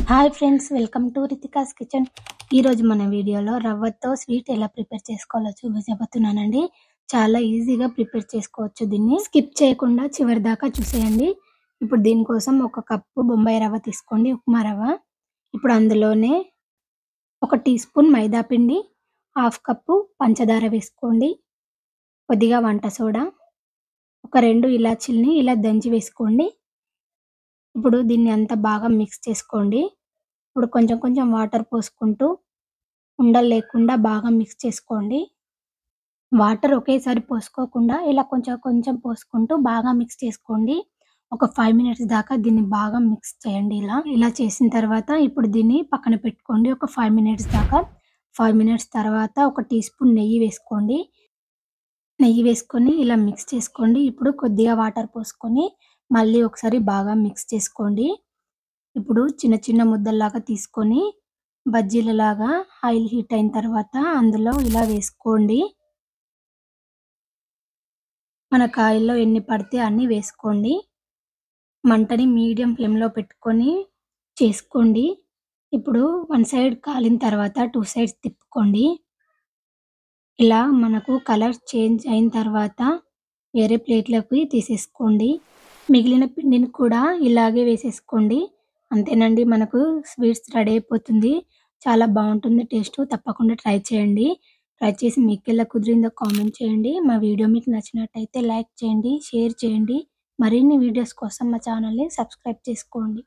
Hi friends, welcome to Ritika's kitchen. ఈరోజు మన వీడియోలో రవ్వతో స్వీట్ ఎలా ప్రిపేర్ చేసుకోవాలో చూపించబోతున్నానండి. చాలా ఈజీగా ప్రిపేర్ చేసుకోవచ్చు. దీన్ని స్కిప్ చేయకుండా చివరి దాకా చూసేయండి. ఇప్పుడు దీనికోసం ఒక కప్పు బొంబాయి రవ్వ తీసుకోండి, ఉప్మా రవ్వ. ఇప్పుడు అందులోనే 1 టీ స్పూన్ మైదా పిండి, 1/2 కప్పు పంచదార వేసుకోండి, కొద్దిగా వంట సోడా, ఒక 2 ఇలాచీల్ని ఇలా దంచి వేసుకోండి. ఇప్పుడు దీన్ని అంతా బాగా మిక్స్ చేసుకోండి. ఇప్పుడు కొంచెం కొంచెం వాటర్ పోసుకుంటూ ఉండలు లేకుండా బాగా మిక్స్ చేసుకోండి. వాటర్ ఒకేసారి పోసుకోకుండా ఇలా కొంచెం కొంచెం పోసుకుంటూ బాగా మిక్స్ చేసుకోండి. ఒక 5 మినిట్స్ దాకా దీన్ని బాగా మిక్స్ చేయండి. ఇలా చేసిన తర్వాత ఇప్పుడు దీన్ని పక్కన పెట్టుకోండి ఒక 5 మినిట్స్ దాకా. 5 మినిట్స్ తర్వాత ఒక టీ స్పూన్ నెయ్యి వేసుకోండి. నెయ్యి వేసుకొని ఇలా మిక్స్ చేసుకోండి. ఇప్పుడు కొద్దిగా వాటర్ పోసుకొని మళ్ళీ ఒకసారి బాగా మిక్స్ చేసుకోండి. ఇప్పుడు చిన్న చిన్న ముద్దల్లాగా తీసుకొని బజ్జీలలాగా ఆయిల్ హీట్ అయిన తర్వాత అందులో ఇలా వేసుకోండి. మనకు ఆయిల్‌లో ఎన్ని పడితే అన్ని వేసుకోండి. మంటని మీడియం ఫ్లేమ్‌లో పెట్టుకొని చేసుకోండి. ఇప్పుడు 1 సైడ్ కాలిన తర్వాత 2 సైడ్స్ తిప్పుకోండి. ఇలా మనకు కలర్ చేంజ్ అయిన తర్వాత వేరే ప్లేట్‌లోకి తీసేసుకోండి. మిగిలిన పిండిని కూడా ఇలాగే వేసేసుకోండి. అంతేనండి, మనకు స్వీట్స్ రెడీ అయిపోతుంది. చాలా బావుంటుంది టేస్టు. తప్పకుండా ట్రై చేయండి. ట్రై చేసి మీకెలా కుదిరిందో కామెంట్ చేయండి. మా వీడియో మీకు నచ్చినట్టయితే లైక్ చేయండి, షేర్ చేయండి. మరిన్ని వీడియోస్ కోసం మా ఛానల్‌ని సబ్స్క్రైబ్ చేసుకోండి.